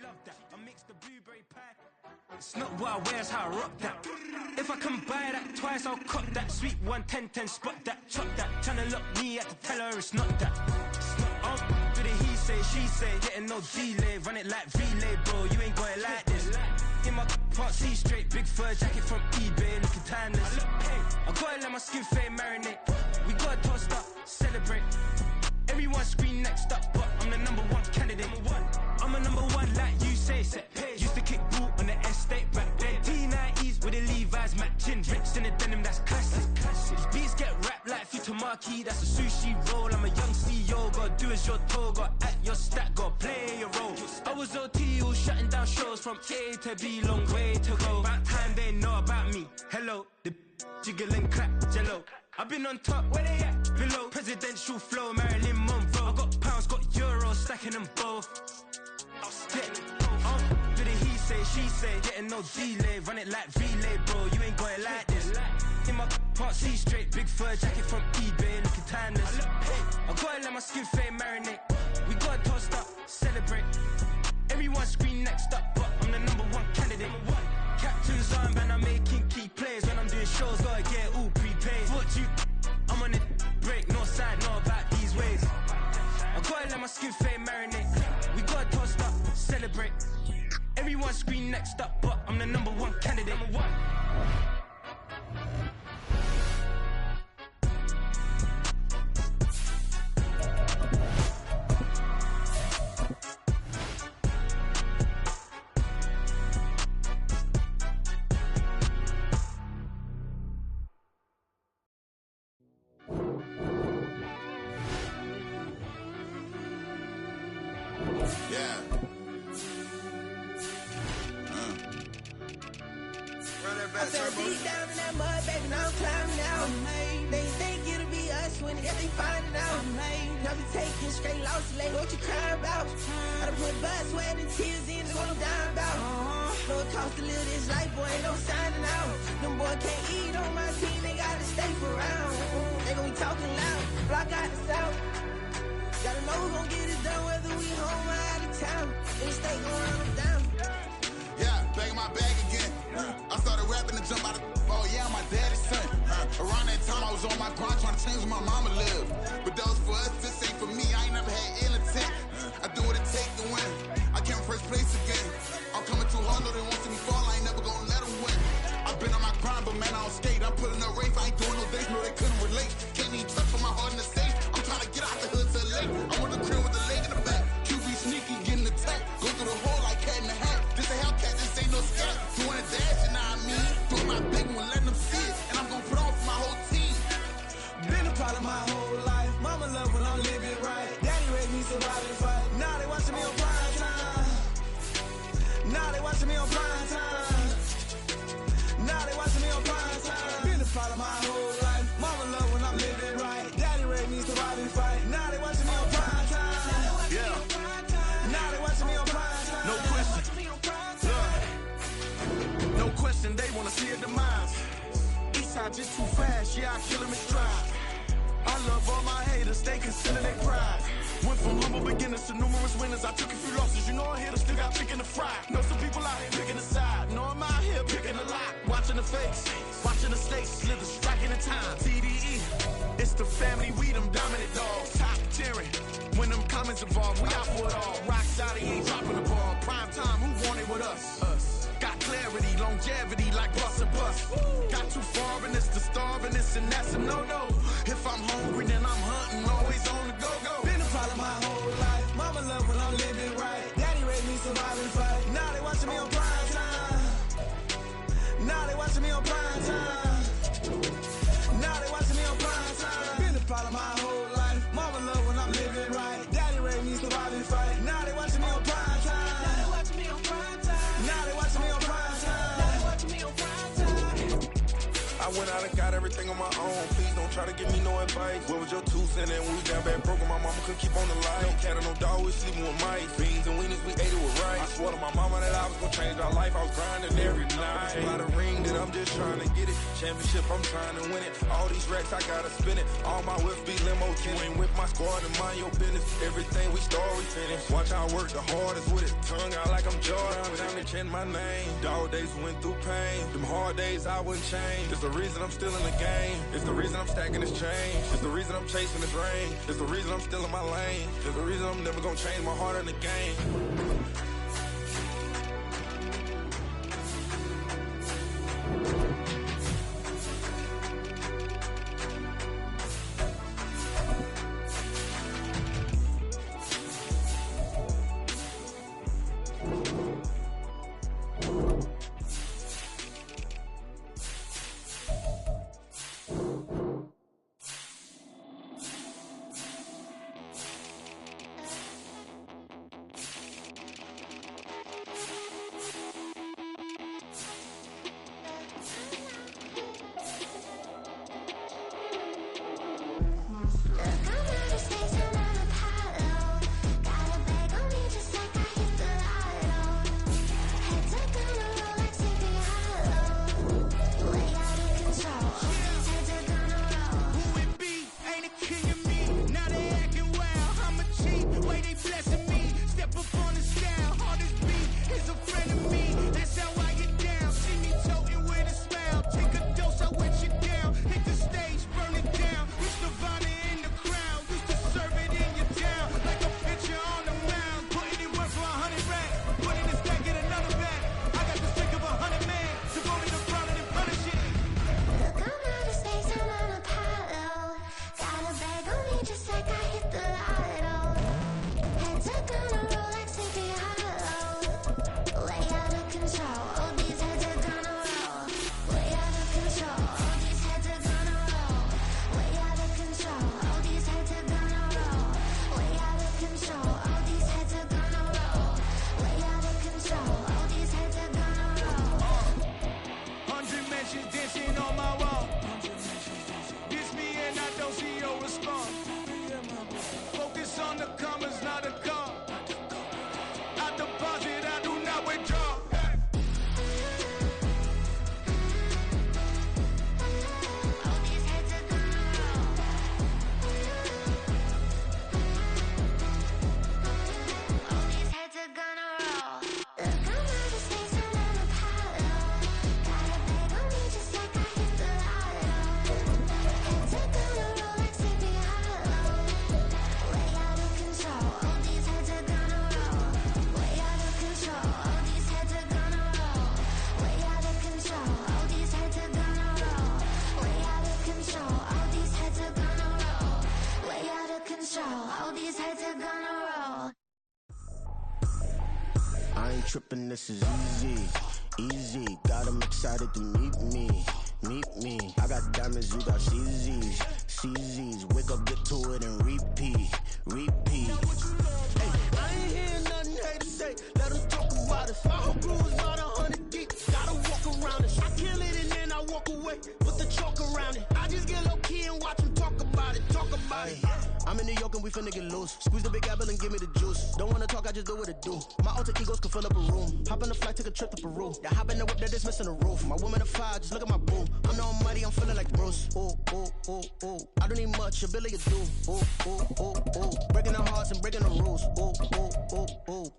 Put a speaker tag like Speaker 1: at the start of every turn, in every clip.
Speaker 1: love that. I mix the blueberry pie. It's not what I wear, it's how I rock that. If I can buy that twice, I'll cop that. Sweet 110, spot that, chop that. Tryna lock me at the tell her it's not that. With it he say, she say, getting no delay. Run it like relay, bro, you ain't got it like this. In my part C straight, big fur jacket from eBay, looking timeless. I gotta let my skin fade marinate. We gotta toast up, celebrate. Everyone scream next up, but I'm the number one candidate. I'm a number one like you say, set page. Used to kick boot on the estate back then. T90s with the Levi's matching. Rips in the denim, that's classic. Beats get wrapped like Futamaki, that's a sushi roll. I'm a young CEO, gotta do as you're told. Gotta act your stat, gotta play your role. I was OT, all shutting down shows from A to B, long way to go. About time they know about me. Hello, the jiggle and clap, jello. I've been on top, where they at? Below. Presidential flow, Marilyn Monroe. I got pounds, got euros, stacking them both. With it he say, she say, getting no delay. Run it like relay, bro, you ain't got it like this. In my part C straight, big fur jacket from eBay, looking timeless. I gotta let my skin fade marinate. We gotta toast up, celebrate. Everyone scream next up, but I'm the number one candidate. Captain's armband, I'm making key plays. When I'm doing shows, gotta get all prepaid. What you, I'm on it, break, no side, know about these ways. I gotta let my skin fade marinate. We gotta toast up, celebrate. Everyone scream next up, but I'm the number one candidate.
Speaker 2: I fell deep down in that mud, baby, now I'm climbing out. They think it'll be us when they find it out. Now we taking straight losses, like what you crying about? I done put blood, sweat, and tears in, that's what I'm dying about. Know it cost to live this life, boy, ain't no signing out. Them boy can't eat on my team, they gotta stay for round. They gon' be talking loud, block out the south. Gotta know who gon' get it done, whether we home or out of town. They stay gon' run them down.
Speaker 3: Yeah, back in my bag again. I started rapping to jump out of oh yeah, I'm my daddy's son. Around that time I was on my grind trying to change where my mama lived. But that was for us, this ain't for me. I ain't never had ill intent. I do what it takes to win. I came first place again. I'm coming too hard, no they won't see me fall. I ain't never gonna let them win. I've been on my grind, but man I don't skate. I'm putting up race, I ain't doing no days, no they couldn't relate. Can't even touch for my heart in the safe. I'm trying to get out the hood to the lake. I'm on the crib with the leg in the back. QB sneaky, getting attacked. Go through the hole like cat in the hat. This a Hellcat, this ain't no scat. Doing a dash, you know what I mean? Doing my big one, letting them see it. And I'm gonna put on for my whole team.
Speaker 2: Been a part of my whole life. Mama love when I'm living right. Daddy raised me survive and fight. Now they watching me on prime time. Now they watching me on prime time. Now they watching me on prime time. Been a part of my whole life. Mama love when I'm living right. Daddy raised me survive and fight. Now they watching me on prime time.
Speaker 1: Yeah.
Speaker 2: Now they watching me on prime time.
Speaker 1: No question. No question, they wanna see a demise. Eastside just too fast, yeah, I kill him in stride. I love all my haters, they consider their pride. Went from humble beginners to numerous winners. I took a few losses, you know I hit them, still got picking the fry. Know some people out here picking the side. Know I'm out here picking the lot. Watching the face, watching the stakes, slither, striking the time. TDE, it's the family, we them dominant dogs. Top tiering, when them comments involved, we out for it all. Rock side, he ain't dropping the ball. Prime time, who want it with us? Got clarity, longevity, like bus and bus. Got too far in this to starve in this, and that's a no-no. If I'm hungry, then I'm hunting, always on the go-go.
Speaker 2: Been a part of my whole life. Mama love when I'm living right. Daddy raised me survive and fight. Now they watching me on prime time. Now they watching me on prime time. Now they watching me on prime time. Been a part of my whole life. Mama love when I'm living right. Daddy raised me survive and fight. Now they watching me on prime time. Now they watching me on prime time. Now they watching me on prime time. Now they watching me on prime time.
Speaker 4: I went out and got everything on my own. Please don't try to give me no advice. What was your 2 cents? And we down bad broke, my mama could keep on the line. No cat or no dog, we was sleeping with mice. Beans and wieners, we ate it with rice. I swore to my mama that I was gonna change our life. I was grinding every night. It's not a ring that I'm just trying to get it. Championship, I'm trying to win it. All these racks, I gotta spin it. All my whips be limo tinted. Ain't with my squad and mind your business. Everything we start, we finish. Watch I work the hardest with it. Tongue out like I'm Jordan. Down to chant my name. Dog days went through pain. Them hard days I wouldn't change. It's the reason I'm still in the game. It's the reason I'm stacking this change. It's the reason I'm chasing this rain. It's the reason I'm still in my lane. It's the reason I'm never gonna change my heart in the game.
Speaker 5: Trippin', this is easy, easy. Got them excited to meet me. I got diamonds, you got CZs, CZs. Wake up, get to it, and repeat. Hey, I ain't hearing nothing hate to say. Let them talk about us. My whole crew is about 100 deep. Gotta walk around it. I kill it and then I walk away with the chalk around it. I just get low key and watch them talk about it. I'm in New York and we finna get loose. Squeeze the big apple and give me the juice. Don't wanna talk, I just do what it do. My alter egos can fill up a room. Hop on the flight, take a trip to Peru. Yeah, hop in the whip that is missing the roof. My woman a fire, just look at my boo. I'm the almighty, I'm feeling like Bruce. Ooh. I don't need much, ability to do. Ooh. Breaking the hearts and breaking the rules. Ooh.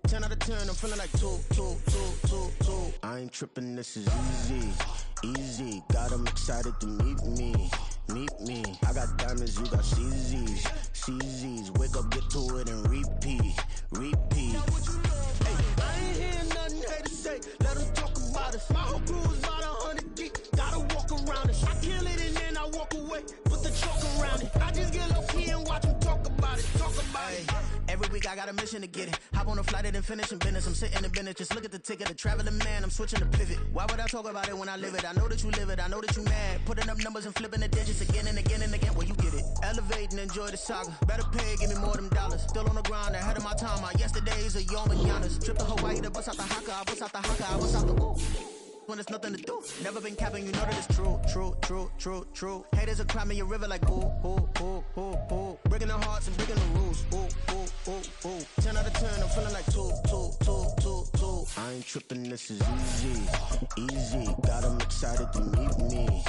Speaker 5: 10 out of 10, I'm feeling like 2. I ain't tripping, this is easy. Got them excited to meet me. I got diamonds, you got CZs. Wake up, get to it, and repeat. Hey, I ain't hearing nothing hate to say. Let them talk about us. My whole crew is about 100 deep. Gotta walk around it. I kill it and then I walk away with the chalk around it. I just get low key and watch them talk about it. Every week I got a mission to get it. Hop on a flight and then finish in business. I'm sitting in business, just look at the ticket. A traveling man, I'm switching to pivot. Why would I talk about it when I live it? I know that you live it, I know that you mad. Putting up numbers and flipping the digits again and again. Well, you get it. Elevate and enjoy the saga. Better pay, give me more them dollars. Still on the grind, ahead of my time. My yesterdays are your mananas. Trip to Hawaii to bust out the haka. I bust out the haka, I bust out the ooh. when there's nothing to do. Never been capping, you know that it's true, true, true, true, true. Haters are climbing your river like ooh, ooh, ooh, ooh, ooh. Breaking the hearts and breaking the rules. Ooh, ooh, ooh, ooh. 10 out of 10, I'm feeling like two. I ain't tripping, this is easy, easy. Got 'em excited to meet me.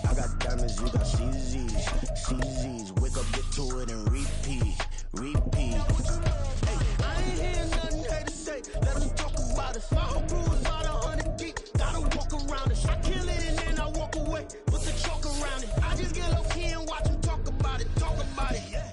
Speaker 5: I got diamonds, you got CZs. Wake up, get to it and repeat. Hey, I ain't hearing nothing haters say. Let them talk about us. My whole crew is about 100 deep. Gotta walk around it. I kill it and then I walk away. Put the chalk around it. I just get low key and watch them talk about it. Yeah.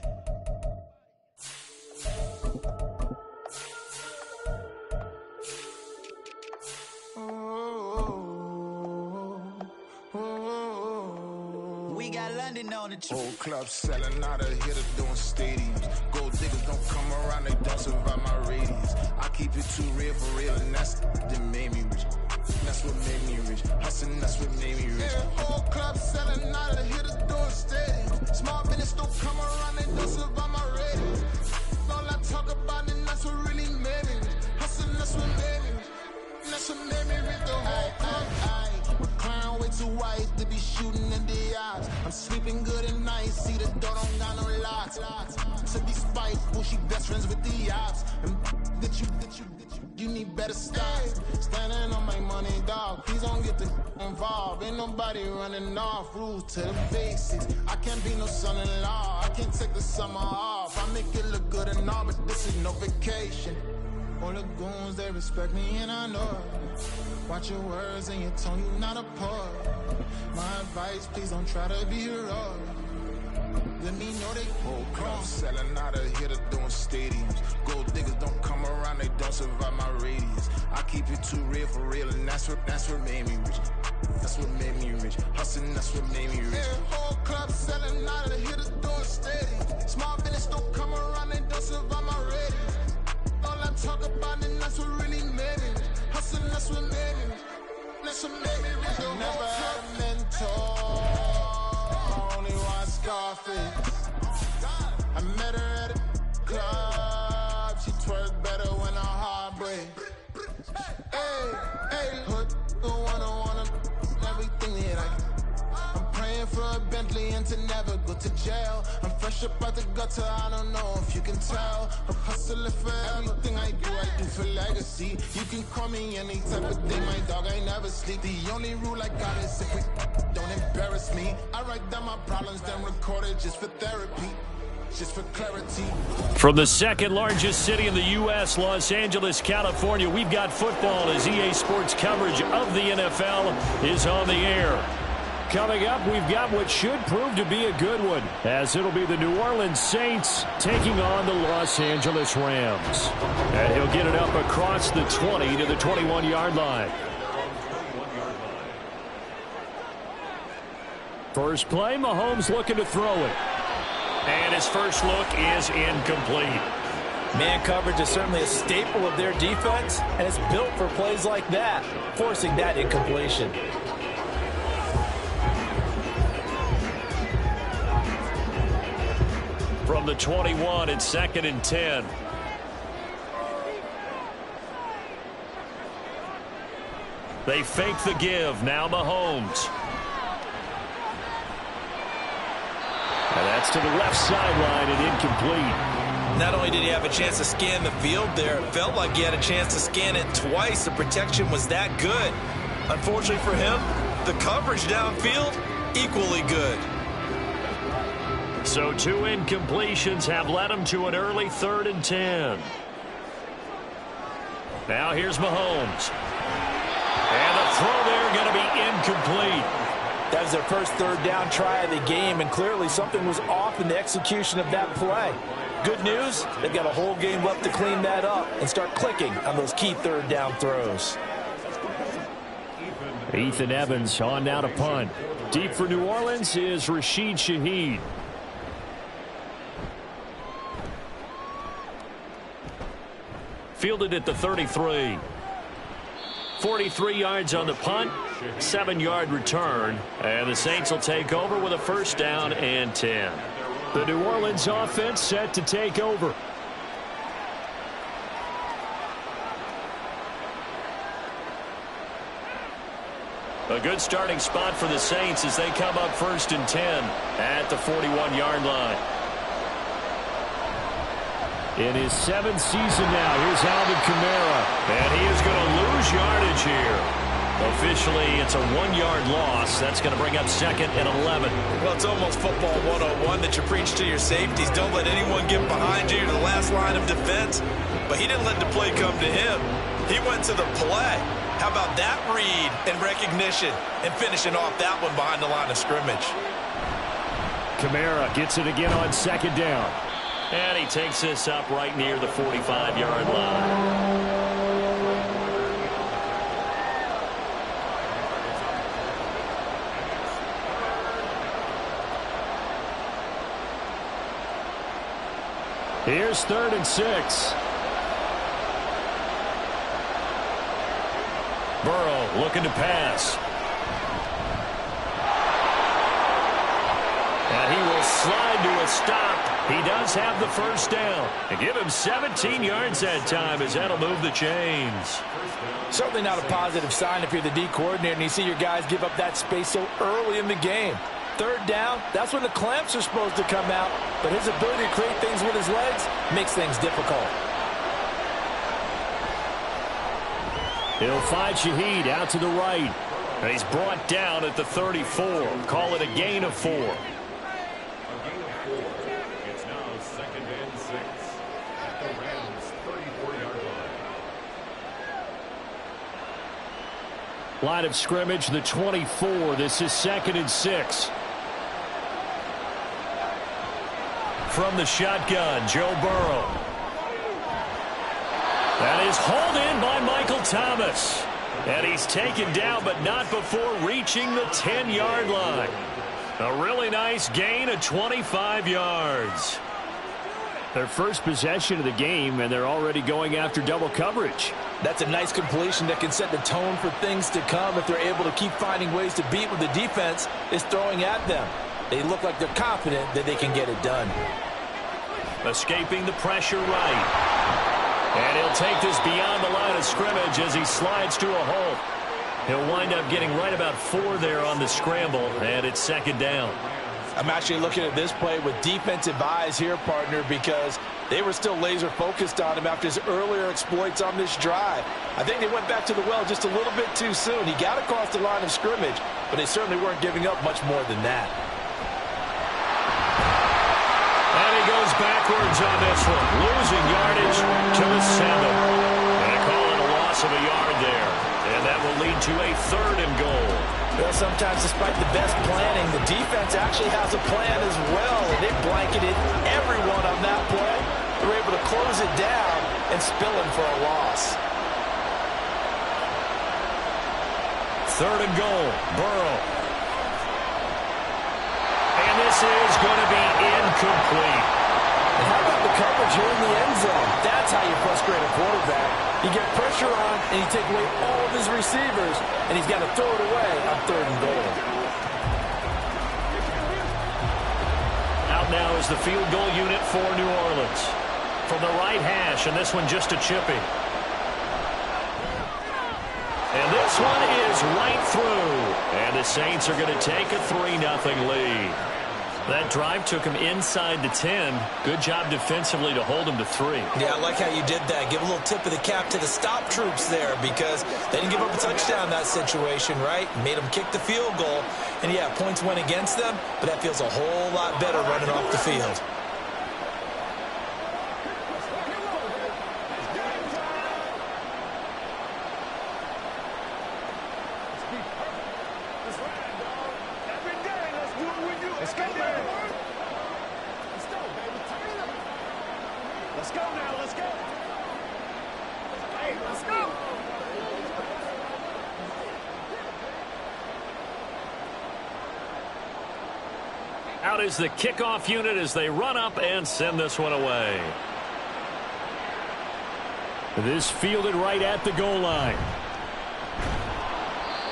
Speaker 2: We got London on the trip.
Speaker 4: Old clubs selling out of here to doing stadiums. Gold diggers don't come around, they don't survive my radius. I keep it too real for real, and that's that made me rich. That's what made me rich. Hustling, that's what made me rich. Yeah, old clubs selling out of here to doing stadiums. Small business don't come around, they don't survive my radius. All I talk about, and that's what really made me rich. Hustling, that's what made me rich. That's what made me rich. The whole club, recline way too white to be shooting in the eyes. I'm sleeping good at night, see the door don't got no locks. To be spiteful, she best friends with the ops. And that you need better stop. Standing on my money, dog. Please don't get the involved. Ain't nobody running off. Rules to the basics. I can't be no son-in-law. I can't take the summer off. I make it look good and all, but this is no vacation. All the goons, they respect me and I know it. Watch your words and your tone, you not a poet. My advice, please don't try to be heroic. Let me know they whole clubs selling out of here to doing stadiums. Gold diggers don't come around, they don't survive my radius. I keep it too real for real, and that's what made me rich. That's what made me rich. Hustling, that's what made me rich. Yeah, whole clubs selling out of here to doing stadiums. Small business don't come around, they don't survive my radius. All I talk about, and that's what really made me rich. Hustling, that's what made me rich. That's what made me rich. Never had a mentor, only one Scarface. I met her at a club, she twerk better when her heart breaks. Hey, put the one-on-one, everything that I can. I'm praying for a Bentley and to never go to jail. I'm fresh up out the gutter, I don't know if you can tell. I'm hustling for everything I do for legacy. You can call me any type of thing, my dog, I never sleep. The only rule I got is if we don't embarrass me. I write down my problems, then record it just for therapy. Just for clarity.
Speaker 6: From the second largest city in the U.S., Los Angeles, California, we've got football as EA Sports coverage of the NFL is on the air. Coming up, we've got what should prove to be a good one, as it'll be the New Orleans Saints taking on the Los Angeles Rams. And he'll get it up across the 20 to the 21-yard line. First play, Mahomes looking to throw it. And his first look is incomplete.
Speaker 7: Man coverage is certainly a staple of their defense, and it's built for plays like that, forcing that incompletion.
Speaker 6: From the 21, it's 2nd and 10. They fake the give. Now Mahomes. And that's to the left sideline and incomplete.
Speaker 7: Not only did he have a chance to scan the field there, it felt like he had a chance to scan it twice. The protection was that good. Unfortunately for him, the coverage downfield, equally good.
Speaker 6: So 2 incompletions have led him to an early 3rd and 10. Now here's Mahomes. And the throw there going to be incomplete.
Speaker 7: That was their first 3rd down try of the game, and clearly something was off in the execution of that play. Good news, they've got a whole game left to clean that up and start clicking on those key 3rd down throws.
Speaker 6: Ethan Evans on now to punt. Deep for New Orleans is Rashid Shaheed. Fielded at the 33. 43 yards on the punt, 7-yard return, and the Saints will take over with a 1st down and 10. The New Orleans offense set to take over. A good starting spot for the Saints as they come up 1st and 10 at the 41-yard line. In his 7th season now, here's Alvin Kamara. And he is going to lose yardage here. Officially, it's a 1-yard loss. That's going to bring up 2nd and 11.
Speaker 7: Well, it's almost football 101 that you preach to your safeties. Don't let anyone get behind you. You're the last line of defense. But he didn't let the play come to him. He went to the play. How about that read and recognition and finishing off that one behind the line of scrimmage?
Speaker 6: Kamara gets it again on 2nd down. And he takes this up right near the 45-yard line. Here's 3rd and 6. Burrow looking to pass. And he will slide to a stop. He does have the 1st down. And give him 17 yards that time as that'll move the chains.
Speaker 7: Certainly not a positive sign if you're the D coordinator and you see your guys give up that space so early in the game. 3rd down, that's when the clamps are supposed to come out. But his ability to create things with his legs makes things difficult.
Speaker 6: He'll find Shaheed out to the right. And he's brought down at the 34. Call it a gain of 4.
Speaker 8: A gain of 4. It's now 2nd and 6 at the Rams' 34-yard line.
Speaker 6: Line of scrimmage, the 24. This is 2nd and 6. From the shotgun, Joe Burrow. That is hauled in by Michael Thomas. And he's taken down, but not before reaching the 10-yard line. A really nice gain of 25 yards. Their first possession of the game, and they're already going after double coverage.
Speaker 7: That's a nice completion that can set the tone for things to come if they're able to keep finding ways to beat what the defense is throwing at them. They look like they're confident that they can get it done.
Speaker 6: Escaping the pressure right. And he'll take this beyond the line of scrimmage as he slides to a hole. He'll wind up getting right about 4 there on the scramble, and it's 2nd down.
Speaker 7: I'm actually looking at this play with defensive eyes here, partner, because they were still laser focused on him after his earlier exploits on this drive. I think they went back to the well just a little bit too soon. He got across the line of scrimmage, but they certainly weren't giving up much more than that.
Speaker 6: And he goes backwards on this one, losing yardage to the 7. And they call it a loss of a yard there. And that will lead to a 3rd and goal.
Speaker 7: Well, sometimes despite the best planning, the defense actually has a plan as well. And they blanketed everyone on that play. They were able to close it down and spill him for a loss.
Speaker 6: 3rd and goal, Burrow. And this is going to be incomplete.
Speaker 7: And how about the coverage here in the end zone? That's how you frustrate a quarterback. You get pressure on, and you take away all of his receivers, and he's got to throw it away on 3rd and goal.
Speaker 6: Out now is the field goal unit for New Orleans. From the right hash, and this one just a chippy. And this one is right through. And the Saints are going to take a 3-0 lead. That drive took him inside the 10. Good job defensively to hold him to 3.
Speaker 7: Yeah, I like how you did that. Give a little tip of the cap to the stop troops there because they didn't give up a touchdown in that situation, right? Made them kick the field goal. And, yeah, points went against them, but that feels a whole lot better running off the field.
Speaker 6: Out is the kickoff unit as they run up and send this one away. This fielded right at the goal line.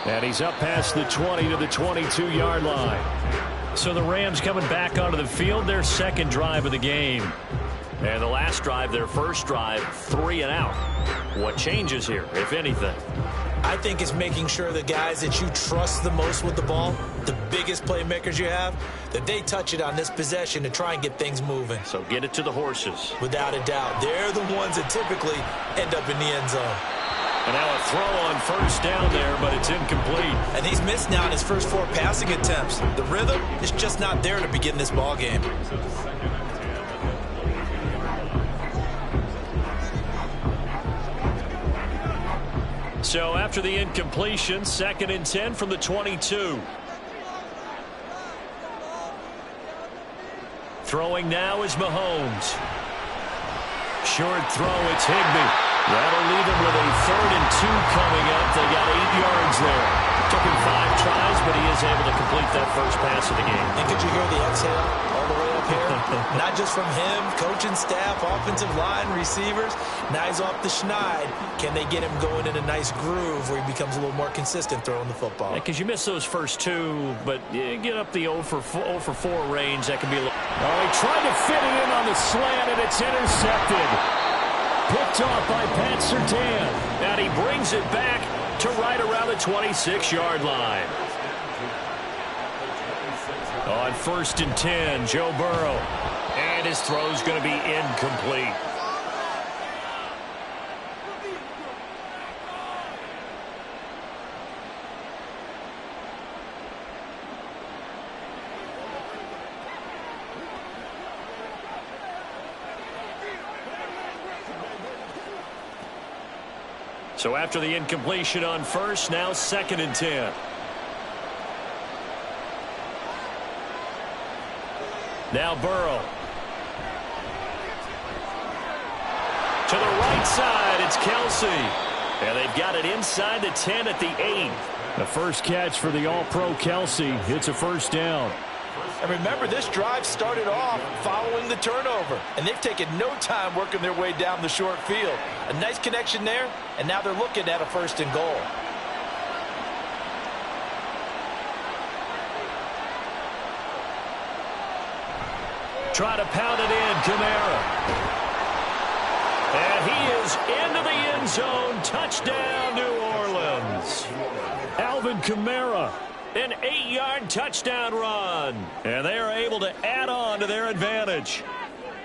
Speaker 6: And he's up past the 20 to the 22-yard line. So the Rams coming back onto the field, their 2nd drive of the game. And the last drive, their first drive, 3 and out. What changes here, if anything?
Speaker 7: I think it's making sure the guys that you trust the most with the ball, the biggest playmakers you have, that they touch it on this possession to try and get things moving.
Speaker 6: So get it to the horses.
Speaker 7: Without a doubt. They're the ones that typically end up in the end zone.
Speaker 6: And now a throw on first down there, but it's incomplete.
Speaker 7: And he's missed now in his first 4 passing attempts. The rhythm is just not there to begin this ball game.
Speaker 6: So after the incompletion, 2nd and 10 from the 22. Throwing now is Mahomes. Short throw, it's Higbee. That'll leave him with a 3rd and 2 coming up. They got 8 yards there. Took him 5 tries, but he is able to complete that first pass of the game.
Speaker 7: And could you hear the exhale all the way up here? Not just from him, coaching staff, offensive line, receivers. Now he's off the schneid. Can they get him going in a nice groove where he becomes a little more consistent throwing the football?
Speaker 6: Because you miss those first 2, but you get up the 0 for 4 range. That can be a little... Oh, he tried to fit it in on the slant, and it's intercepted. Picked off by Pat Surtain. And he brings it back to right around the 26-yard line. On 1st and 10, Joe Burrow. And his throw's going to be incomplete. So after the incompletion on first, now 2nd and 10. Now Burrow. To the right side, it's Kelsey. And they've got it inside the 10 at the 8. The first catch for the All-Pro Kelsey. It's a first down.
Speaker 7: And remember, this drive started off following the turnover. And they've taken no time working their way down the short field. A nice connection there, and now they're looking at a 1st and goal.
Speaker 6: Try to pound it in, Kamara. And he is into the end zone. Touchdown, New Orleans. Alvin Kamara. An 8-yard touchdown run. And they are able to add on to their advantage.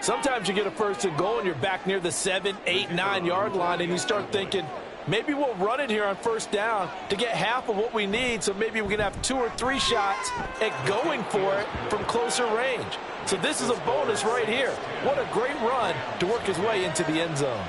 Speaker 7: Sometimes you get a 1st and goal and you're back near the 7, 8, 9-yard line, and you start thinking, maybe we'll run it here on 1st down to get half of what we need, so maybe we can have 2 or 3 shots at going for it from closer range. So this is a bonus right here. What a great run to work his way into the end zone.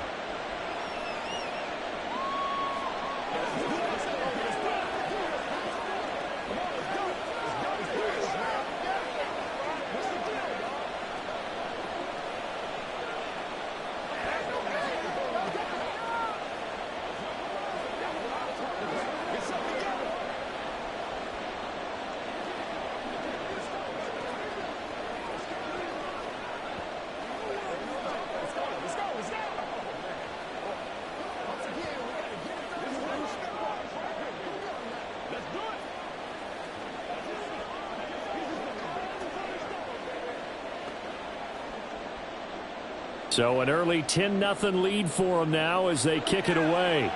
Speaker 6: So an early 10-0 lead for them now as they kick it away.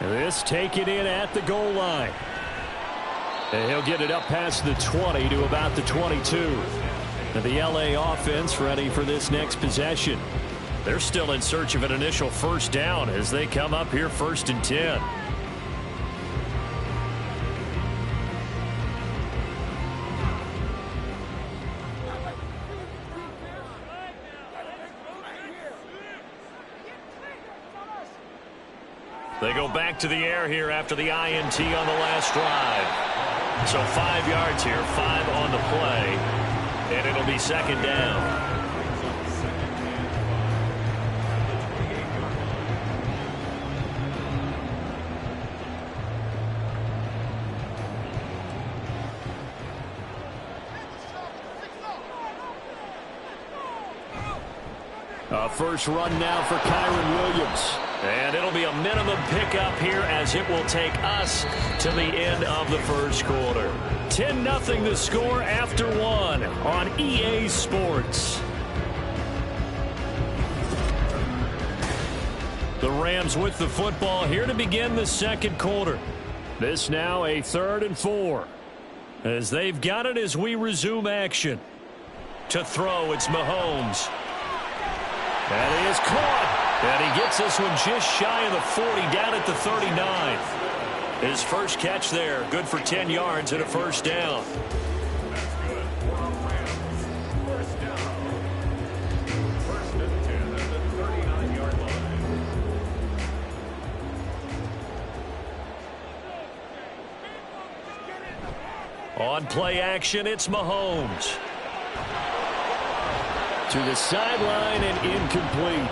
Speaker 6: This taken in at the goal line. And he'll get it up past the 20 to about the 22. And the LA offense ready for this next possession. They're still in search of an initial 1st down as they come up here 1st and 10. They go back to the air here after the INT on the last drive. So 5 yards here, 5 on the play, and it'll be 2nd down. First run now for Kyron Williams. And it'll be a minimum pickup here as it will take us to the end of the first quarter. 10-0 the score after 1 on EA Sports. The The Rams with the football here to begin the second quarter. This now a 3rd and 4. As they've got it as we resume action. To throw, it's Mahomes. And he is caught. And he gets this one just shy of the 40, down at the 39. His first catch there, good for 10 yards and a first down.
Speaker 8: That's good for a Rams. First down. First and 10 at the 39-yard line.
Speaker 6: On play action, it's Mahomes. To the sideline and incomplete.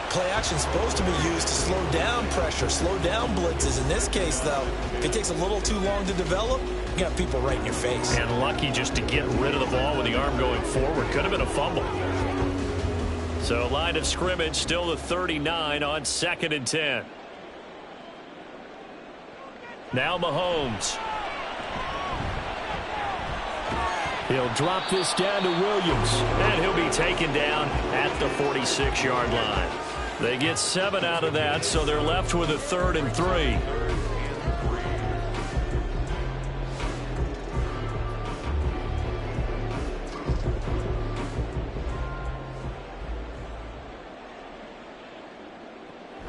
Speaker 7: Play action is supposed to be used to slow down pressure, slow down blitzes. In this case, though, if it takes a little too long to develop, you got people right in your face.
Speaker 6: And lucky just to get rid of the ball with the arm going forward. Could have been a fumble. So line of scrimmage still the 39 on 2nd and 10. Now Mahomes. He'll drop this down to Williams. And he'll be taken down at the 46-yard line. They get 7 out of that, so they're left with a 3rd and 3.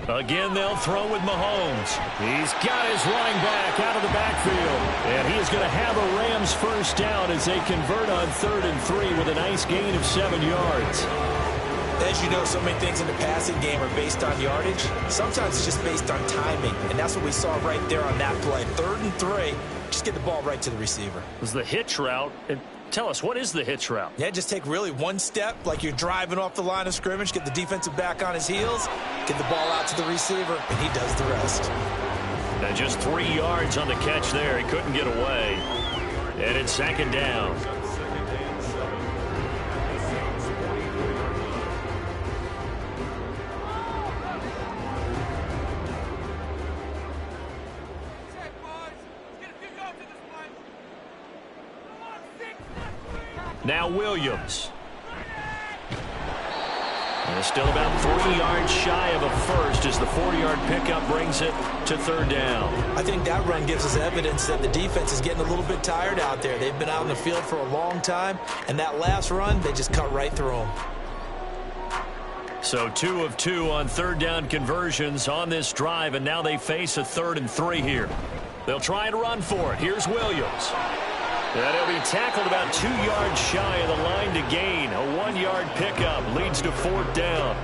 Speaker 6: Again, they'll throw with Mahomes. He's got his running back out of the backfield. And he is going to have a Rams first down as they convert on 3rd and 3 with a nice gain of 7 yards.
Speaker 7: As you know, so many things in the passing game are based on yardage. Sometimes it's just based on timing. And that's what we saw right there on that play. 3rd and 3. Just get the ball right to the receiver.
Speaker 6: It was the hitch route. And tell us, what is the hitch route?
Speaker 7: Yeah, just take really one step like you're driving off the line of scrimmage, get the defensive back on his heels, get the ball out to the receiver, and he does the rest.
Speaker 6: And just 3 yards on the catch there. He couldn't get away. And it's 2nd down. Now Williams. And still about 3 yards shy of a first as the 40-yard pickup brings it to 3rd down.
Speaker 7: I think that run gives us evidence that the defense is getting a little bit tired out there. They've been out in the field for a long time, and that last run, they just cut right through them.
Speaker 6: So 2 of 2 on 3rd down conversions on this drive, and now they face a 3rd and 3 here. They'll try and run for it. Here's Williams. And he'll be tackled about 2 yards shy of the line to gain. A 1-yard pickup leads to 4th down.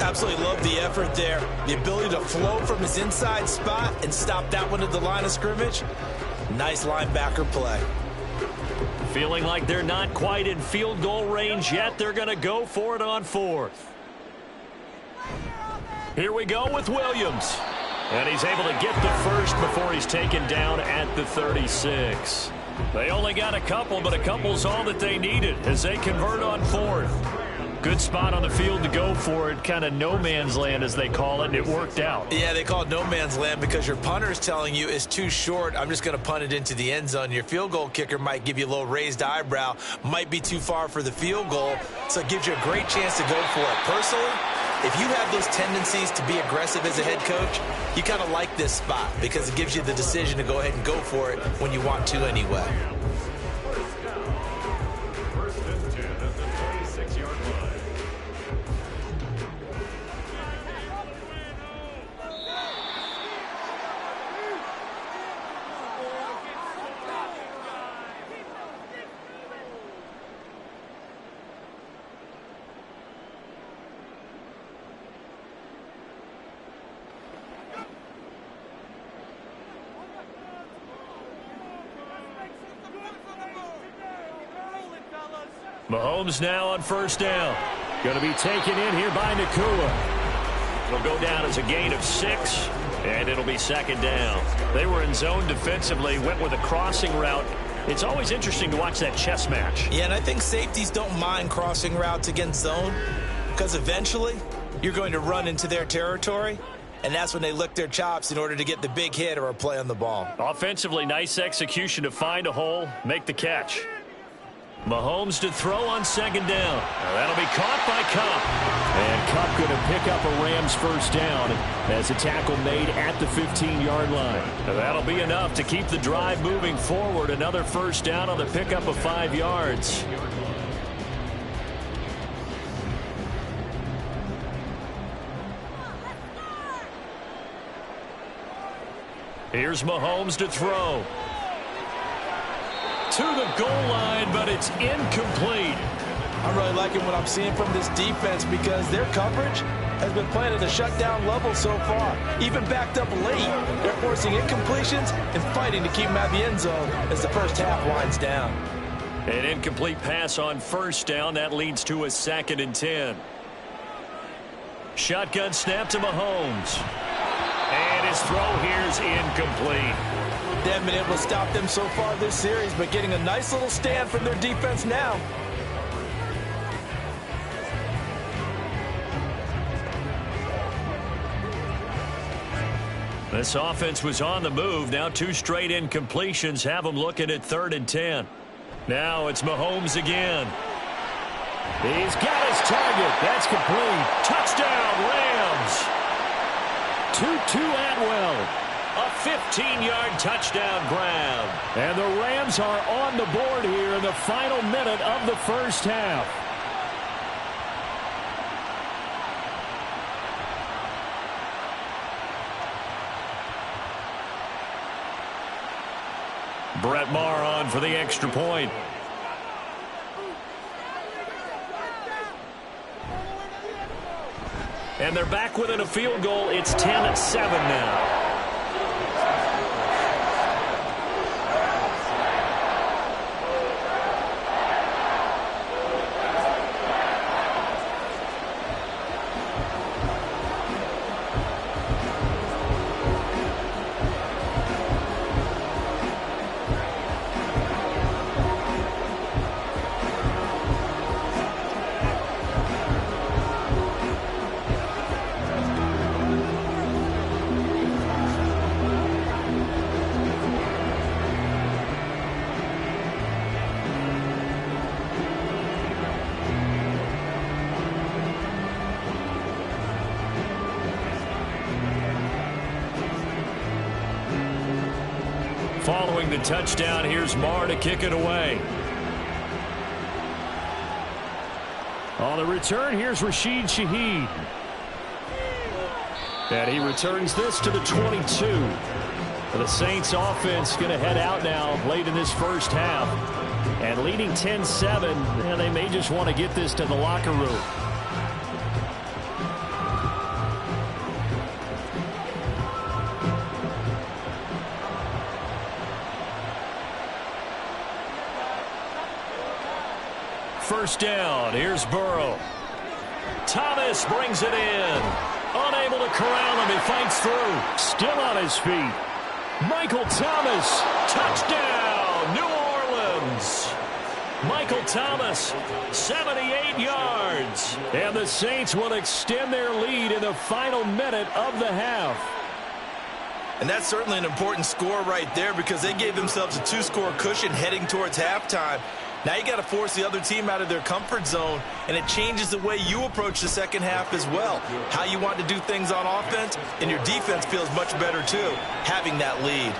Speaker 7: Absolutely love the effort there. The ability to flow from his inside spot and stop that one at the line of scrimmage. Nice linebacker play.
Speaker 6: Feeling like they're not quite in field goal range yet. They're going to go for it on 4th. Here we go with Williams. And he's able to get the first before he's taken down at the 36. They only got a couple, but a couple's all that they needed as they convert on 4th. Good spot on the field to go for it, kind of no man's land as they call it, and it worked out.
Speaker 7: Yeah, they call it no man's land because your punter is telling you it's too short. I'm just going to punt it into the end zone. Your field goal kicker might give you a little raised eyebrow, might be too far for the field goal, so it gives you a great chance to go for it. Personally, if you have those tendencies to be aggressive as a head coach, you kind of like this spot because it gives you the decision to go ahead and go for it when you want to anyway.
Speaker 8: First and 10 at the 26-yard line.
Speaker 6: Mahomes now on 1st down. Going to be taken in here by Nakua. It'll go down as a gain of 6, and it'll be 2nd down. They were in zone defensively, went with a crossing route. It's always interesting to watch that chess match.
Speaker 7: Yeah, and I think safeties don't mind crossing routes against zone because eventually you're going to run into their territory, and that's when they lick their chops in order to get the big hit or a play on the ball.
Speaker 6: Offensively, nice execution to find a hole, make the catch. Mahomes to throw on 2nd down. Now that'll be caught by Cup. And Kupp going to pick up a Rams first down as a tackle made at the 15-yard line. That'll be enough to keep the drive moving forward. Another first down on the pickup of 5 yards. Here's Mahomes to throw. To the goal line, but it's incomplete.
Speaker 7: I'm really liking what I'm seeing from this defense because their coverage has been playing at a shutdown level so far. Even backed up late, they're forcing incompletions and fighting to keep them out of the end zone as the first half winds down.
Speaker 6: An incomplete pass on first down. That leads to a 2nd and 10. Shotgun snap to Mahomes. And his throw here's incomplete.
Speaker 7: They haven't been able to stop them so far this series, but getting a nice little stand from their defense now.
Speaker 6: This offense was on the move. Now 2 straight incompletions have them looking at 3rd and 10. Now it's Mahomes again. He's got his target. That's complete. Touchdown, Rams. 2-2 Atwell. A 15-yard touchdown grab. And the Rams are on the board here in the final minute of the first half. Brett Maher on for the extra point. And they're back within a field goal. It's 10-7 now. Following the touchdown, here's Maher to kick it away. On the return, here's Rashid Shaheed. And he returns this to the 22. The Saints offense going to head out now late in this first half. And leading 10-7, and they may just want to get this to the locker room. First down, here's Burrow. Thomas brings it in. Unable to corral him, he fights through. Still on his feet. Michael Thomas, touchdown, New Orleans. Michael Thomas, 78 yards. And the Saints will extend their lead in the final minute of the half.
Speaker 7: And that's certainly an important score right there because they gave themselves a 2-score cushion heading towards halftime. Now you got to force the other team out of their comfort zone, and it changes the way you approach the second half as well. How you want to do things on offense, and your defense feels much better too, having that lead.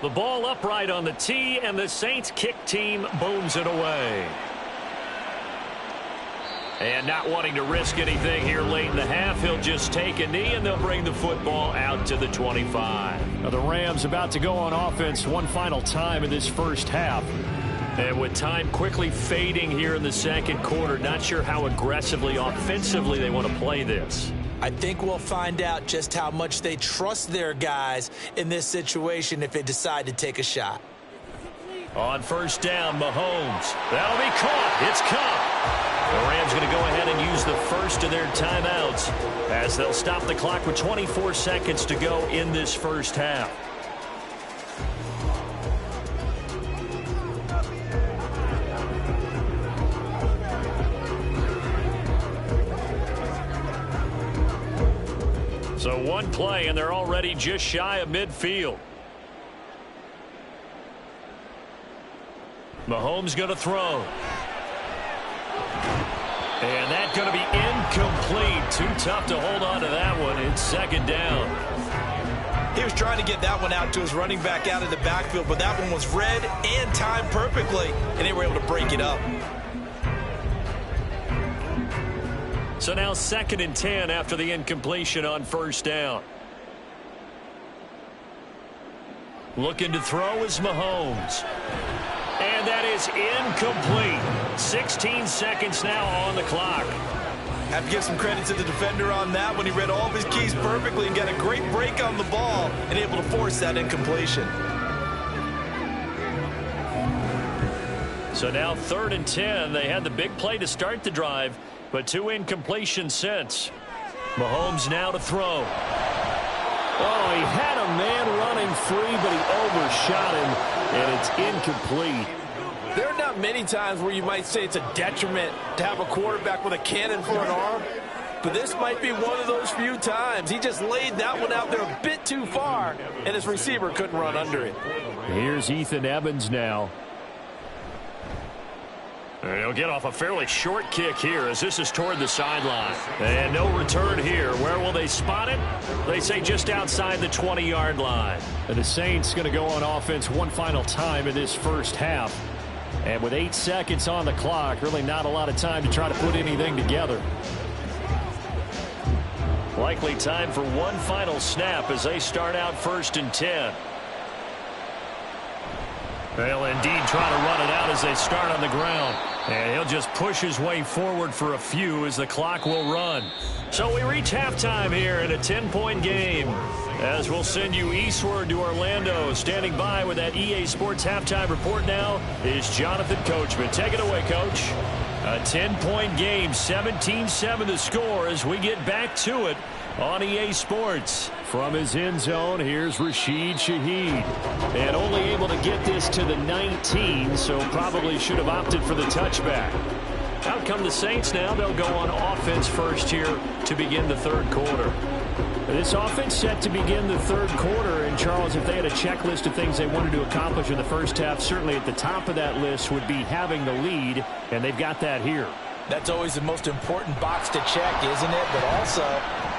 Speaker 6: The ball upright on the tee, and the Saints kick team booms it away. And not wanting to risk anything here late in the half, he'll just take a knee, and they'll bring the football out to the 25. Now the Rams about to go on offense one final time in this first half. And with time quickly fading here in the second quarter, not sure how aggressively, offensively they want to play this.
Speaker 7: I think we'll find out just how much they trust their guys in this situation if they decide to take a shot.
Speaker 6: On first down, Mahomes. That'll be caught. It's caught. The Rams going to go ahead and use the first of their timeouts as they'll stop the clock with 24 seconds to go in this first half. So one play, and they're already just shy of midfield. Mahomes going to throw. And that's going to be incomplete. Too tough to hold on to that one. It's second down.
Speaker 7: He was trying to get that one out to his running back out of the backfield, but that one was read and timed perfectly, and they were able to break it up.
Speaker 6: So now 2nd and 10 after the incompletion on first down. Looking to throw is Mahomes. And that is incomplete. 16 seconds now on the clock.
Speaker 7: Have to give some credit to the defender on that when he read all of his keys perfectly and got a great break on the ball and able to force that incompletion.
Speaker 6: So now 3rd and 10. They had the big play to start the drive, but 2 incompletions since. Mahomes now to throw. Oh, he had a man running free, but he overshot him, and it's incomplete.
Speaker 7: There are not many times where you might say it's a detriment to have a quarterback with a cannon for an arm, but this might be one of those few times. He just laid that one out there a bit too far, and his receiver couldn't run under it.
Speaker 6: Here's Ethan Evans now. And he'll get off a fairly short kick here as this is toward the sideline. And no return here. Where will they spot it? They say just outside the 20-yard line. And the Saints going to go on offense one final time in this first half. And with 8 seconds on the clock, really not a lot of time to try to put anything together. Likely time for one final snap as they start out 1st and 10. They'll indeed try to run it out as they start on the ground. And he'll just push his way forward for a few as the clock will run. So we reach halftime here in a 10-point game. As we'll send you eastward to Orlando. Standing by with that EA Sports halftime report now is Jonathan Coachman. Take it away, Coach. A 10-point game, 17-7 the score as we get back to it on EA Sports. From his end zone, here's Rashid Shaheed. And only able to get this to the 19, so probably should have opted for the touchback. Out come the Saints now. They'll go on offense first here to begin the 3rd quarter. This offense set to begin the 3rd quarter. And, Charles, if they had a checklist of things they wanted to accomplish in the first half, certainly at the top of that list would be having the lead, and they've got that here.
Speaker 7: That's always the most important box to check, isn't it? But also,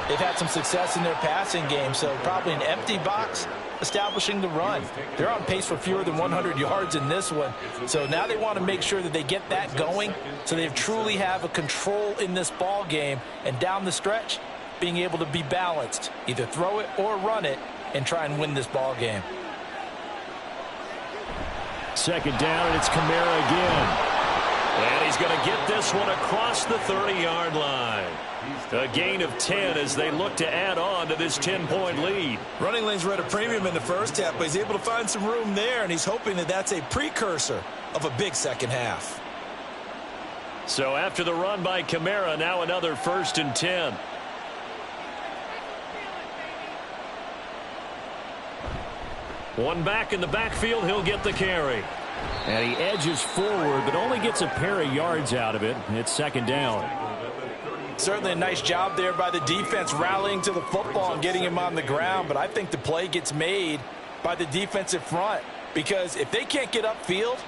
Speaker 7: they've had some success in their passing game, so probably an empty box establishing the run. They're on pace for fewer than 100 yards in this one, so now they want to make sure that they get that going so they truly have a control in this ball game, and down the stretch, being able to be balanced, either throw it or run it, and try and win this ball game.
Speaker 6: 2nd down, and it's Kamara again. And he's going to get this one across the 30-yard line. A gain of 10 as they look to add on to this 10-point lead.
Speaker 7: Running lanes were at a premium in the first half, but he's able to find some room there, and he's hoping that that's a precursor of a big second half.
Speaker 6: So after the run by Kamara, now another 1st and 10. One back in the backfield, he'll get the carry. And he edges forward, but only gets a pair of yards out of it. It's 2nd down.
Speaker 7: Certainly a nice job there by the defense rallying to the football and getting him on the ground, but I think the play gets made by the defensive front because if they can't get upfield,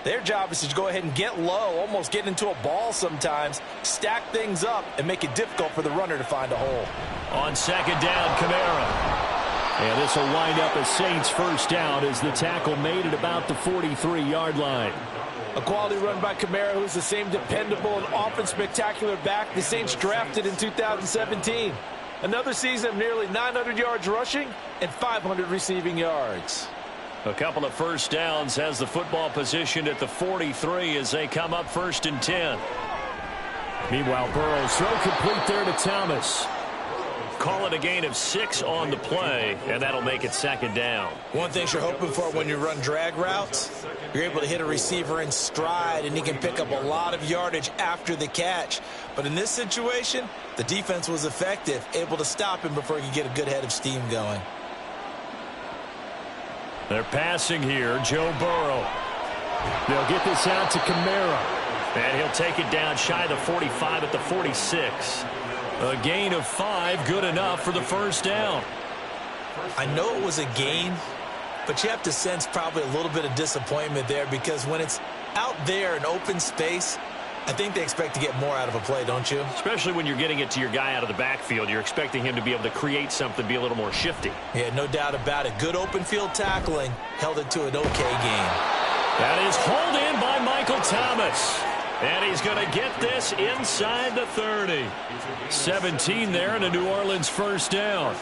Speaker 7: their job is to go ahead and get low, almost get into a ball sometimes, stack things up, and make it difficult for the runner to find a hole.
Speaker 6: On 2nd down, Kamara. And this will wind up a Saints 1st down as the tackle made at about the 43-yard line.
Speaker 7: A quality run by Kamara, who's the same dependable and often spectacular back the Saints drafted in 2017. Another season of nearly 900 yards rushing and 500 receiving yards.
Speaker 6: A couple of 1st downs has the football positioned at the 43 as they come up 1st and 10. Meanwhile, Burrow's throw complete there to Thomas. and a gain of 6 on the play, and that'll make it second down.
Speaker 7: One thing you're hoping for when you run drag routes, you're able to hit a receiver in stride, and he can pick up a lot of yardage after the catch. But in this situation, the defense was effective, able to stop him before he could get a good head of steam going.
Speaker 6: They're passing here, Joe Burrow. They'll get this out to Kamara. And he'll take it down shy of the 45 at the 46. A gain of 5, good enough for the first down.
Speaker 7: I know it was a gain, but you have to sense probably a little bit of disappointment there, because when it's out there in open space, I think they expect to get more out of a play, don't you?
Speaker 6: Especially when you're getting it to your guy out of the backfield. You're expecting him to be able to create something, be a little more shifty.
Speaker 7: Yeah, no doubt about it. Good open field tackling held it to an okay game.
Speaker 6: That is hauled in by Michael Thomas. And he's going to get this inside the 30. 17 there, and a New Orleans first down.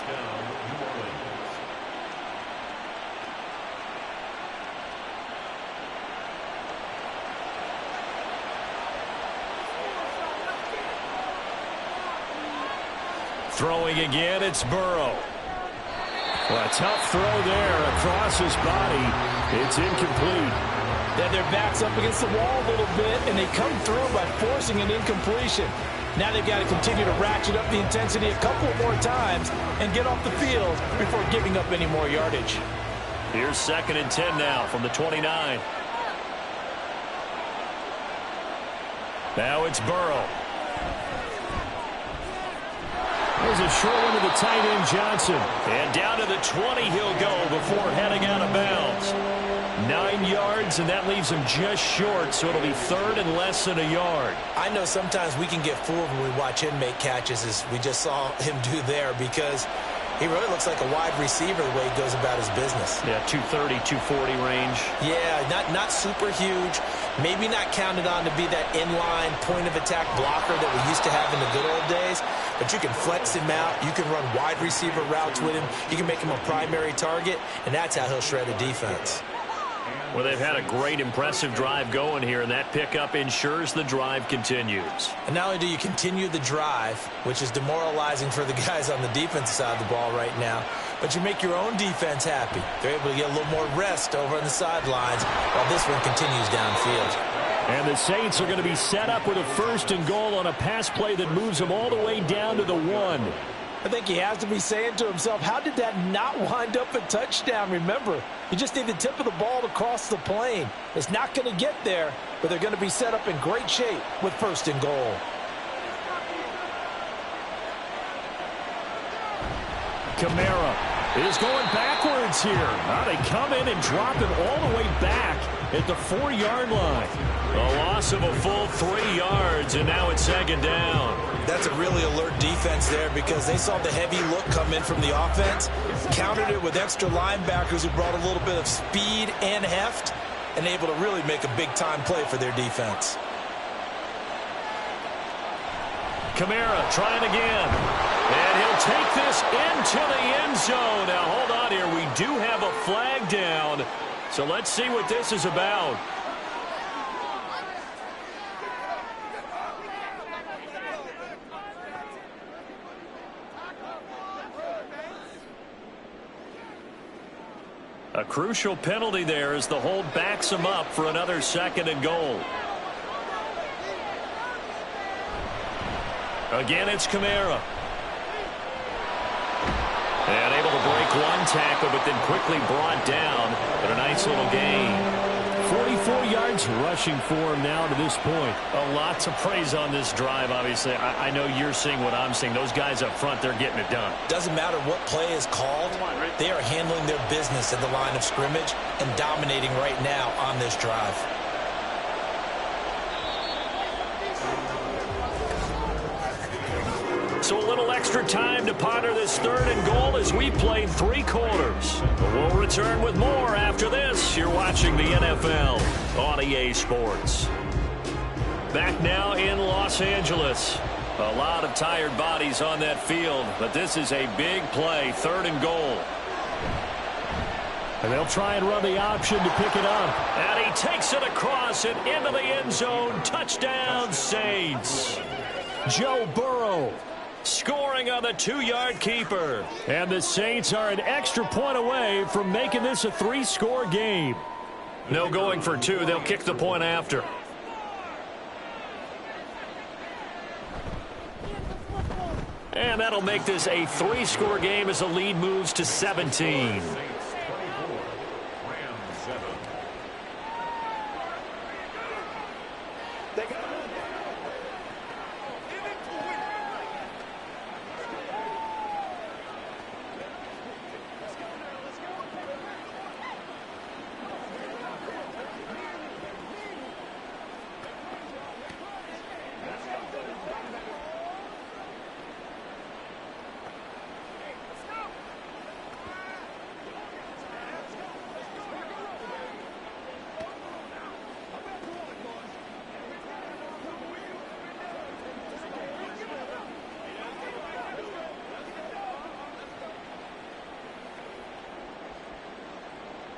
Speaker 6: Throwing again, it's Burrow. Well, a tough throw there across his body. It's incomplete.
Speaker 7: Then their back's up against the wall a little bit, and they come through by forcing an incompletion. Now they've got to continue to ratchet up the intensity a couple more times and get off the field before giving up any more yardage.
Speaker 6: Here's 2nd and 10 now from the 29. Now it's Burrow. There's a short one to the tight end, Johnson. And down to the 20 he'll go before heading out of bounds. 9 yards, and that leaves him just short, so it'll be 3rd and less than a yard.
Speaker 7: I know sometimes we can get fooled when we watch him make catches, as we just saw him do there, because he really looks like a wide receiver the way he goes about his business.
Speaker 6: Yeah, 230, 240 range.
Speaker 7: Yeah, not super huge. Maybe not counted on to be that inline point-of-attack blocker that we used to have in the good old days. But you can flex him out. You can run wide receiver routes with him. You can make him a primary target, and that's how he'll shred a defense.
Speaker 6: Well, they've had a great, impressive drive going here, and that pickup ensures the drive continues.
Speaker 7: And not only do you continue the drive, which is demoralizing for the guys on the defensive side of the ball right now, but you make your own defense happy. They're able to get a little more rest over on the sidelines while this one continues downfield.
Speaker 6: And the Saints are going to be set up with a 1st and goal on a pass play that moves them all the way down to the 1.
Speaker 7: I think he has to be saying to himself, how did that not wind up a touchdown? Remember, you just need the tip of the ball to cross the plane. It's not going to get there, but they're going to be set up in great shape with 1st and goal.
Speaker 6: Kamara is going backwards here. Now they come in and drop it all the way back at the 4-yard line. A loss of a full 3 yards, and now it's 2nd down.
Speaker 7: That's a really alert defense there, because they saw the heavy look come in from the offense, countered it with extra linebackers who brought a little bit of speed and heft, and able to really make a big-time play for their defense.
Speaker 6: Kamara trying again. And he'll take this into the end zone. Now, hold on here. We do have a flag down. So let's see what this is about. A crucial penalty there as the hold backs him up for another 2nd and goal. Again, it's Kamara. And able to break one tackle, but then quickly brought down. But a nice little gain. 44 yards rushing for him now to this point. A lot to praise on this drive, obviously. I know you're seeing what I'm seeing. Those guys up front, they're getting it done.
Speaker 7: Doesn't matter what play is called. They are handling their business at the line of scrimmage and dominating right now on this drive.
Speaker 6: So a little extra time to ponder this 3rd and goal as we played 3 quarters. We'll return with more after this. You're watching the NFL on EA Sports. Back now in Los Angeles. A lot of tired bodies on that field, but this is a big play, 3rd and goal. And they'll try and run the option to pick it up. And he takes it across and into the end zone. Touchdown, Saints. Joe Burrow scoring on the 2-yard keeper. And the Saints are an extra point away from making this a 3-score game. No going for 2. They'll kick the point after. And that'll make this a 3-score game as the lead moves to 17.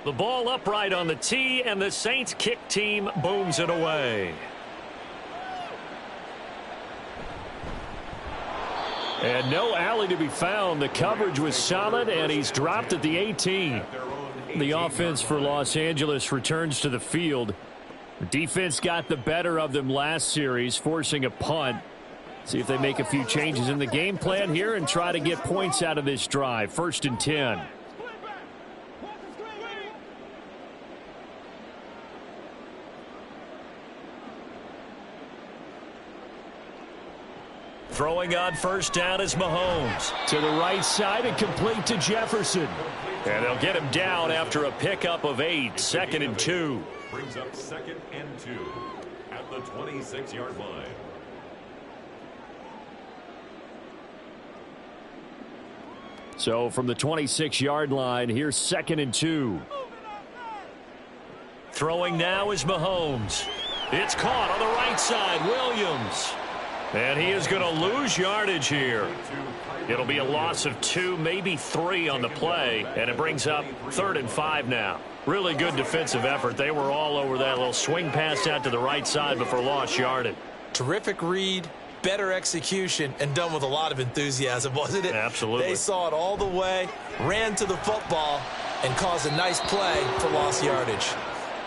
Speaker 6: The ball upright on the tee, and the Saints kick team booms it away. And no alley to be found. The coverage was solid, and he's dropped at the 18. The offense for Los Angeles returns to the field. The defense got the better of them last series, forcing a punt. See if they make a few changes in the game plan here and try to get points out of this drive. 1st and 10. Throwing on 1st down is Mahomes. To the right side and complete to Jefferson. And they'll get him down after a pickup of 8. 2nd and 2.
Speaker 8: Brings up 2nd and 2 at the 26-yard line.
Speaker 6: So from the 26-yard line, here's 2nd and 2. Throwing now is Mahomes. It's caught on the right side. Williams. And he is going to lose yardage here. It'll be a loss of 2, maybe 3 on the play, and it brings up 3rd and 5 now. Really good defensive effort. They were all over that little swing pass out to the right side before lost yardage.
Speaker 7: Terrific read, better execution, and done with a lot of enthusiasm, wasn't it?
Speaker 6: Absolutely.
Speaker 7: They saw it all the way, ran to the football, and caused a nice play for lost yardage.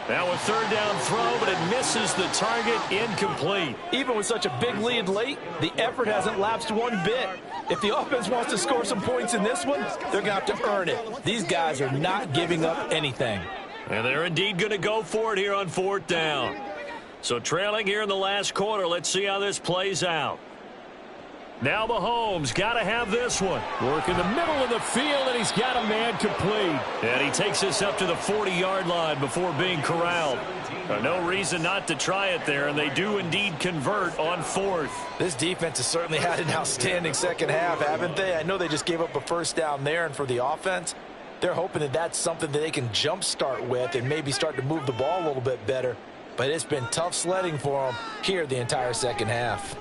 Speaker 6: Now a 3rd down throw, but it misses the target. Incomplete.
Speaker 7: Even with such a big lead late, the effort hasn't lapsed one bit. If the offense wants to score some points in this one, they're going to have to earn it. These guys are not giving up anything.
Speaker 6: And they're indeed going to go for it here on 4th down. So trailing here in the last quarter, let's see how this plays out. Now Mahomes got to have this one. Work in the middle of the field, and he's got a man complete. And he takes us up to the 40-yard line before being corralled. No reason not to try it there, and they do indeed convert on 4th.
Speaker 7: This defense has certainly had an outstanding second half, haven't they? I know they just gave up a 1st down there, and for the offense, they're hoping that that's something that they can jumpstart with and maybe start to move the ball a little bit better. But it's been tough sledding for them here the entire second half.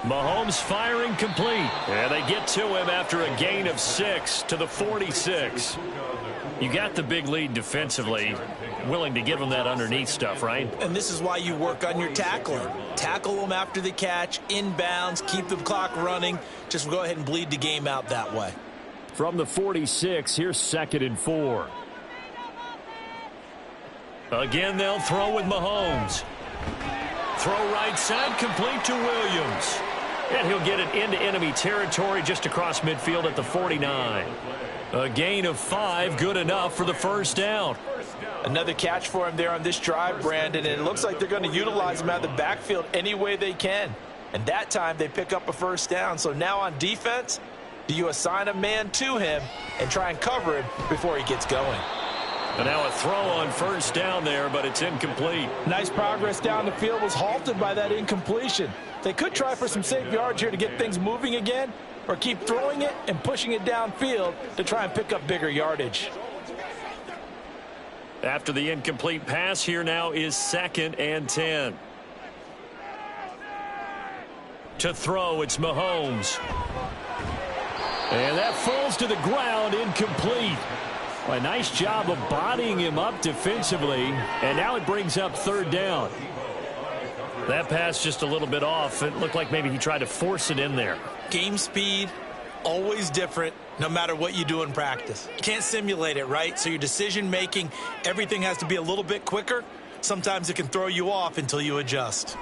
Speaker 6: Mahomes firing complete. And they get to him after a gain of 6 to the 46. You got the big lead defensively. Willing to give them that underneath stuff, right?
Speaker 7: And this is why you work on your tackling. Tackle them after the catch, inbounds, keep the clock running. Just go ahead and bleed the game out that way.
Speaker 6: From the 46, here's 2nd and 4. Again, they'll throw with Mahomes. Throw right side, complete to Williams. And he'll get it into enemy territory just across midfield at the 49. A gain of 5, good enough for the 1st down.
Speaker 7: Another catch for him there on this drive, Brandon, and it looks like they're going to utilize him out of the backfield any way they can. And that time they pick up a 1st down. So now on defense, do you assign a man to him and try and cover him before he gets going?
Speaker 6: And now a throw on 1st down there, but it's incomplete.
Speaker 7: Nice progress down the field, was halted by that incompletion. They could try for some safe yards here to get things moving again, or keep throwing it and pushing it downfield to try and pick up bigger yardage.
Speaker 6: After the incomplete pass, here now is 2nd and 10. To throw, it's Mahomes. And that falls to the ground, incomplete. A nice job of bodying him up defensively, and now it brings up 3rd down. That pass just a little bit off. It looked like maybe he tried to force it in there.
Speaker 7: Game speed, always different, no matter what you do in practice. You can't simulate it, right? So your decision-making, everything has to be a little bit quicker. Sometimes it can throw you off until you adjust.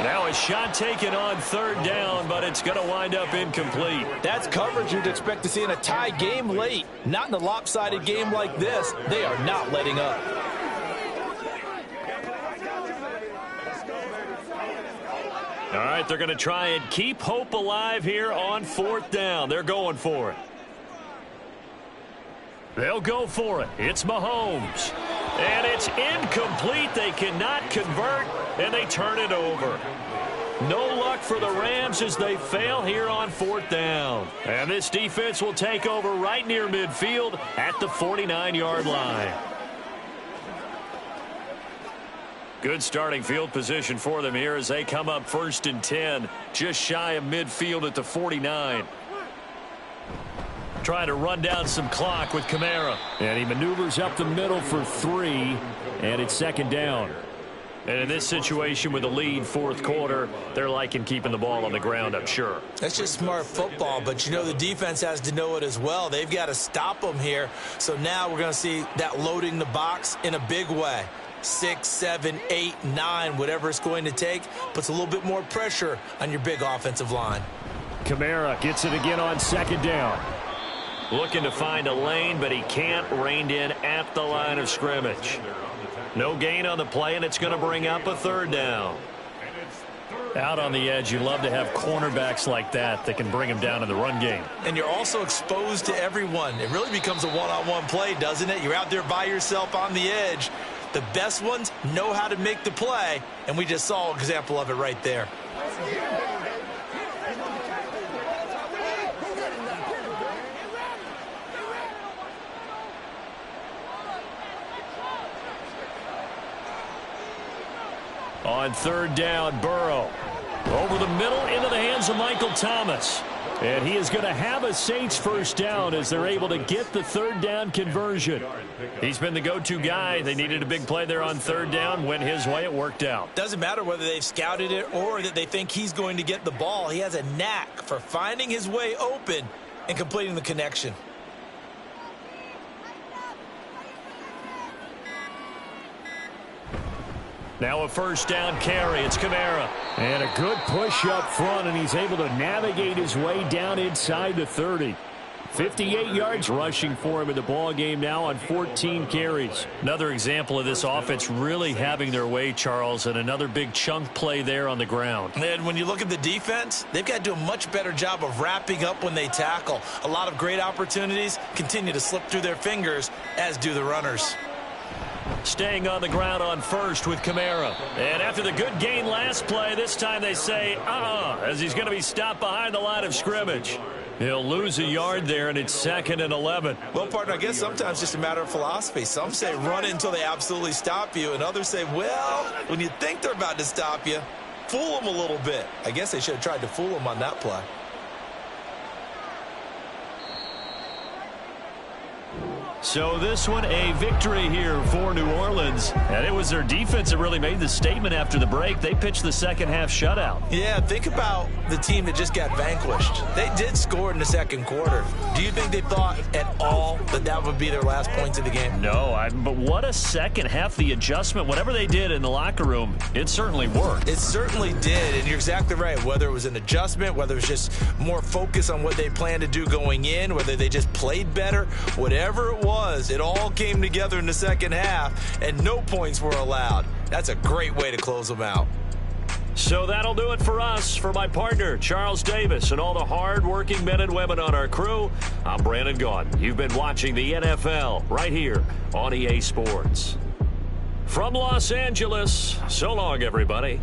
Speaker 6: Now a shot taken on third down, but it's going to wind up incomplete.
Speaker 7: That's coverage you'd expect to see in a tie game late. Not in a lopsided game like this. They are not letting up.
Speaker 6: All right, they're going to try and keep hope alive here on fourth down. They're going for it. They'll go for it. It's Mahomes. And it's incomplete. They cannot convert, and they turn it over. No luck for the Rams as they fail here on fourth down. And this defense will take over right near midfield at the 49-yard line. Good starting field position for them here as they come up 1st and 10, just shy of midfield at the 49. Trying to run down some clock with Kamara. And he maneuvers up the middle for 3, and it's 2nd down. And in this situation with a lead, fourth quarter, they're liking keeping the ball on the ground, I'm sure.
Speaker 7: That's just smart football, but you know the defense has to know it as well. They've got to stop them here. So now we're going to see that loading the box in a big way. 6, 7, 8, 9, whatever it's going to take, puts a little bit more pressure on your big offensive line.
Speaker 6: Kamara gets it again on 2nd down. Looking to find a lane, but he can't. Reined in at the line of scrimmage. No gain on the play, and it's going to bring up a 3rd down. Out on the edge, you love to have cornerbacks like that can bring them down in the run game.
Speaker 7: And you're also exposed to everyone. It really becomes a one-on-one play, doesn't it? You're out there by yourself on the edge. The best ones know how to make the play, and we just saw an example of it right there.
Speaker 6: On 3rd down, Burrow. Over the middle, into the hands of Michael Thomas. And he is going to have a Saints 1st down as they're able to get the 3rd down conversion. He's been the go-to guy. They needed a big play there on 3rd down. Went his way. It worked out.
Speaker 7: Doesn't matter whether they've scouted it or that they think he's going to get the ball. He has a knack for finding his way open and completing the connection.
Speaker 6: Now a 1st down carry. It's Kamara. And a good push up front, and he's able to navigate his way down inside the 30. 58 yards rushing for him in the ball game now on 14 carries. Another example of this offense really having their way, Charles, and another big chunk play there on the ground.
Speaker 7: And when you look at the defense, they've got to do a much better job of wrapping up when they tackle. A lot of great opportunities continue to slip through their fingers, as do the runners.
Speaker 6: Staying on the ground on 1st with Kamara. And after the good gain last play, this time they say, as he's going to be stopped behind the line of scrimmage. He'll lose a yard there, and it's 2nd and 11.
Speaker 7: Well, partner, I guess sometimes it's just a matter of philosophy. Some say run it until they absolutely stop you, and others say, well, when you think they're about to stop you, fool them a little bit. I guess they should have tried to fool them on that play.
Speaker 6: So this one, a victory here for New Orleans. And it was their defense that really made the statement after the break. They pitched the second half shutout.
Speaker 7: Yeah, think about the team that just got vanquished. They did score in the second quarter. Do you think they thought at all that that would be their last points of the game?
Speaker 6: No, but what a second half. The adjustment, whatever they did in the locker room, it certainly worked.
Speaker 7: It certainly did, and you're exactly right. Whether it was an adjustment, whether it was just more focus on what they planned to do going in, whether they just played better, whatever it was, it all came together in the second half, and no points were allowed. That's a great way to close them out.
Speaker 6: So that'll do it for us. For my partner, Charles Davis, and all the hard-working men and women on our crew, I'm Brandon Gaudin. You've been watching the NFL right here on EA Sports. From Los Angeles, so long, everybody.